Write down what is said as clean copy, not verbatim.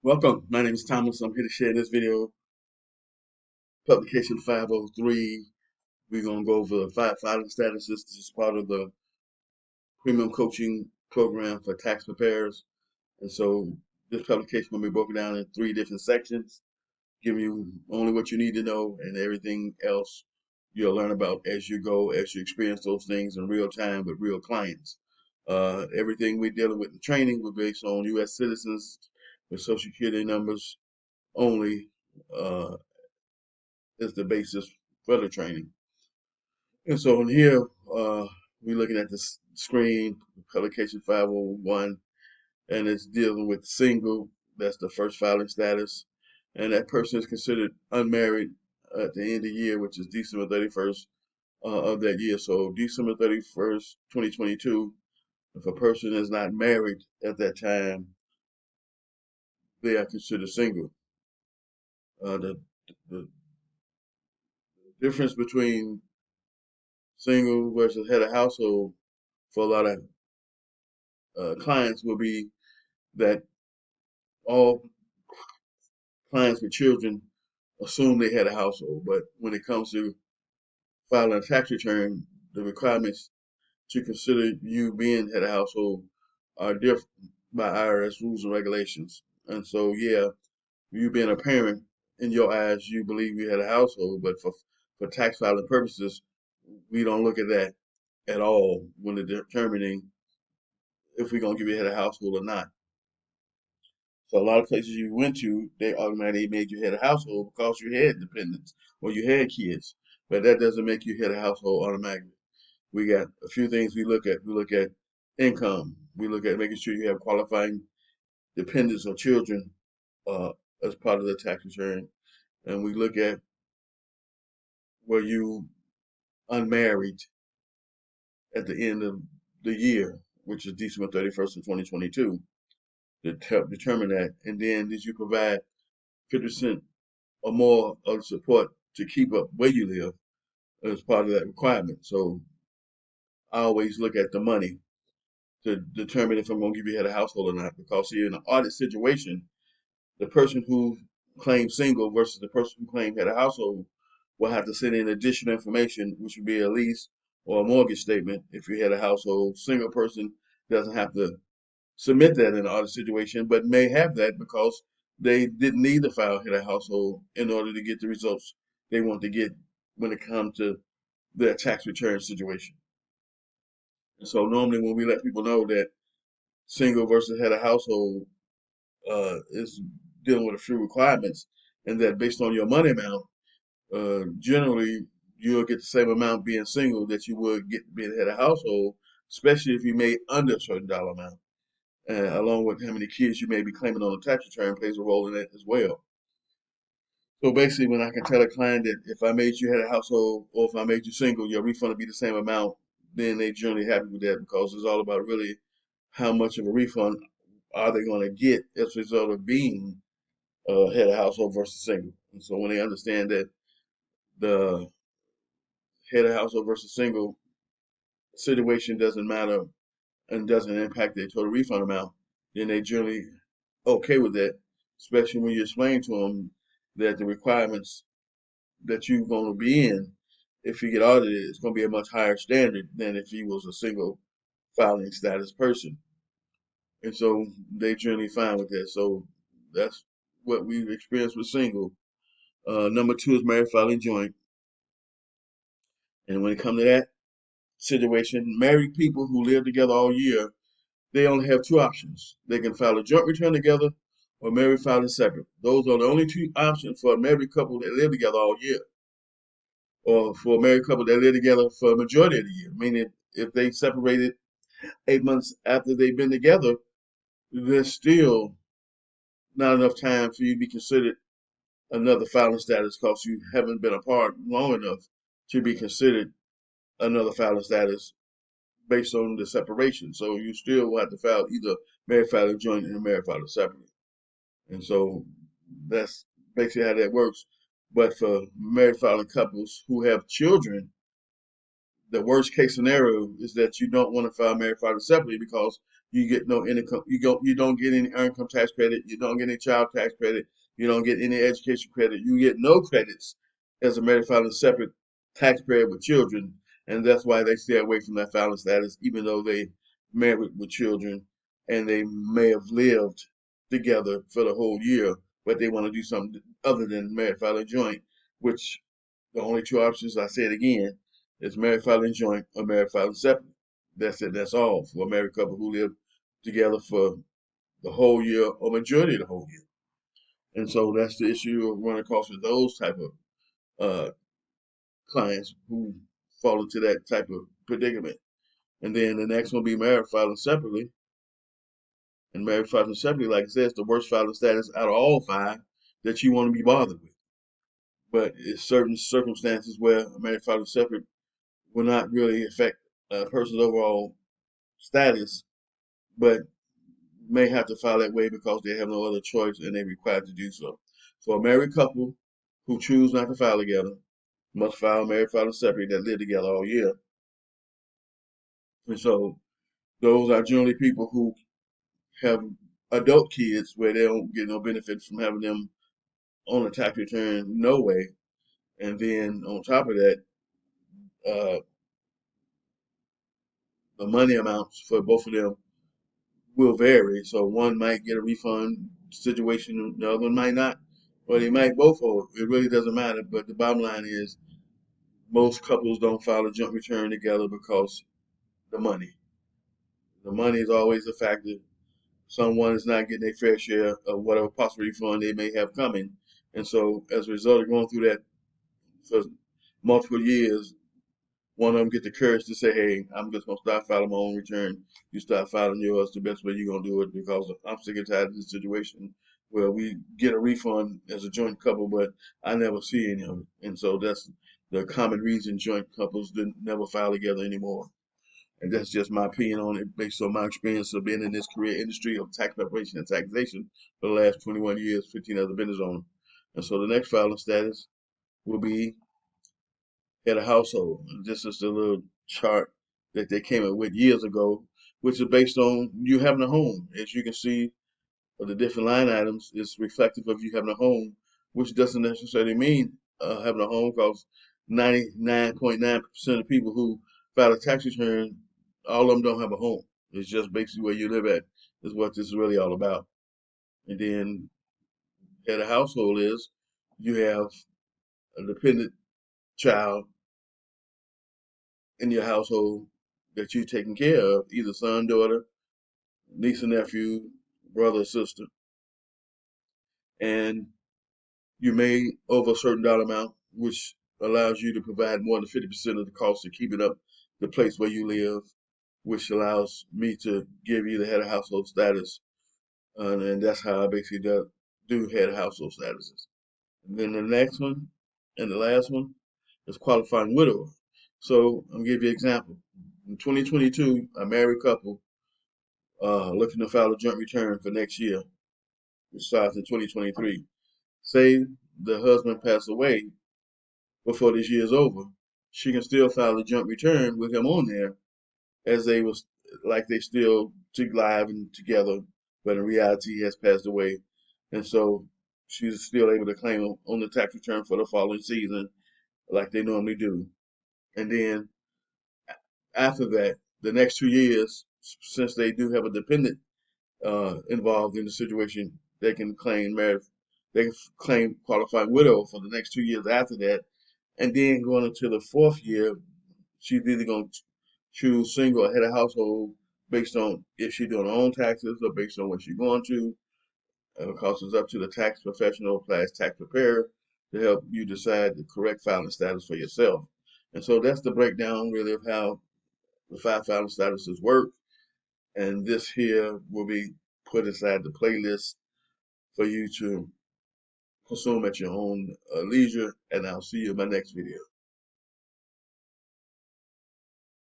Welcome. My name is Thomas. I'm here to share this video, publication 503. We're going to go over filing statuses. This is part of the premium coaching program for tax preparers. And so this publication will be broken down in three different sections, giving you only what you need to know, and everything else you'll learn about as you go, as you experience those things in real time with real clients. Everything we're dealing with in training will be based on U.S. citizens with Social Security numbers only. Is the basis for the training. And so in here, we're looking at the screen, publication 501, and it's dealing with single. That's the first filing status. And that person is considered unmarried at the end of the year, which is December 31st of that year. So December 31st, 2022, if a person is not married at that time, they are considered single. The difference between single versus head of household for a lot of clients will be that all clients with children assume they had a household, but when it comes to filing a tax return, the requirements to consider you being head of household are different by IRS rules and regulations. And so, yeah, you being a parent, in your eyes, you believe you had a household, but for tax filing purposes, we don't look at that at all when determining if we're going to give you head of household or not. So a lot of places you went to, they automatically made you head of household because you had dependents or you had kids. But that doesn't make you head of household automatically. We got a few things we look at. We look at income. We look at making sure you have qualifying dependents or children uh, as part of the tax return. And we look at were you unmarried at the end of the year, which is December 31st of 2022, to help determine that. And then did you provide 50% or more of the support to keep up where you live as part of that requirement. So I always look at the money to determine if I'm going to give you head of household or not. Because see, in an audit situation, the person who claims single versus the person who claims head of household will have to send in additional information, which would be a lease or a mortgage statement if you had a household. Single person doesn't have to submit that in an audit situation, but may have that because they didn't need to file head of household in order to get the results they want to get when it comes to their tax return situation. And so normally when we let people know that single versus head of household is dealing with a few requirements, and that based on your money amount, generally you'll get the same amount being single that you would get being head of household, especially if you made under a certain dollar amount. Along with how many kids you may be claiming on the tax return plays a role in it as well. So basically, when I can tell a client that if I made you head of household or if I made you single, your refund will be the same amount, then they generally happy with that because it's all about really how much of a refund are they going to get as a result of being head of household versus single. And so when they understand that the head of household versus single situation doesn't matter and doesn't impact their total refund amount, then they generally okay with that, especially when you explain to them that the requirements that you're going to be in, if you get audited, it's going to be a much higher standard than if you was a single filing status person. And so they generally fine with that. So that's what we've experienced with single. Number two is married filing joint. And when it comes to that situation, married people who live together all year, they only have two options. They can file a joint return together or married filing separate. Those are the only two options for a married couple that live together all year, or for a married couple that live together for a majority of the year. Meaning, if they separated 8 months after they've been together, there's still not enough time for you to be considered another filing status because you haven't been apart long enough to be considered another filing status based on the separation. So you still will have to file either married filing joint and married filing separately. And so that's basically how that works. But for married filing couples who have children, the worst case scenario is that you don't want to file married filing separately because you get no income. You don't get any income tax credit. You don't get any child tax credit. You don't get any education credit. You get no credits as a married filing separate taxpayer with children, and that's why they stay away from that filing status, even though they married with children and they may have lived together for the whole year, but they want to do something other than married filing joint, which the only two options, I say it again, is married filing joint or married filing separate. That's it. That's all for a married couple who live together for the whole year or majority of the whole year. And so that's the issue of running across with those type of clients who fall into that type of predicament. And then the next one be married filing separately. And married filing separately, like I said, is the worst filing status out of all five that you want to be bothered with. But it's certain circumstances where a married filing separate will not really affect a person's overall status, but may have to file that way because they have no other choice and they're required to do so. So a married couple who choose not to file together must file married filing separate that live together all year. And so those are generally people who have adult kids where they don't get no benefit from having them on a tax return, no way. And then on top of that, uh, the money amounts for both of them will vary. So one might get a refund situation, the other one might not, or they might both hold. It really doesn't matter. But the bottom line is most couples don't file a joint return together because the money. The money is always a factor. Someone is not getting their fair share of whatever possible refund they may have coming. And so as a result of going through that for multiple years, one of them get the courage to say, hey, I'm just going to start filing my own return. You start filing yours the best way you're going to do it because I'm sick and tired of this situation where we get a refund as a joint couple, but I never see any of it. And so that's the common reason joint couples didn't never file together anymore. And that's just my opinion on it based on my experience of being in this career industry of tax preparation and taxation for the last 21 years, 15 other business owners. And so the next filing status will be head of household. And this is the little chart that they came up with years ago, which is based on you having a home. As you can see, of the different line items is reflective of you having a home, which doesn't necessarily mean having a home because 99.9% of people who file a tax return, all of them don't have a home. It's just basically where you live at is what this is really all about. And then head of household is you have a dependent child in your household that you're taking care of, either son, daughter, niece and nephew, brother, or sister, and you may over a certain dollar amount, which allows you to provide more than 50% of the cost of keeping up the place where you live, which allows me to give you the head of household status, and that's how I basically do head of household statuses. And then the next one and the last one is qualifying widower. So I'm gonna give you an example. In 2022, a married couple looking to file a joint return for next year, which starts in 2023. Say the husband passed away before this year is over, she can still file a joint return with him on there as they was like they still live and together, but in reality he has passed away. And so she's still able to claim on the tax return for the following season like they normally do. And then after that, the next 2 years, since they do have a dependent involved in the situation, they can claim marriage, they can claim qualified widow for the next 2 years after that. And then going into the fourth year, she's either going to choose single or head of household based on if she's doing her own taxes or based on what she's going to. Because it's up to the tax professional / tax preparer to help you decide the correct filing status for yourself. And so that's the breakdown really of how the five filing statuses work. And this here will be put inside the playlist for you to consume at your own leisure. And I'll see you in my next video.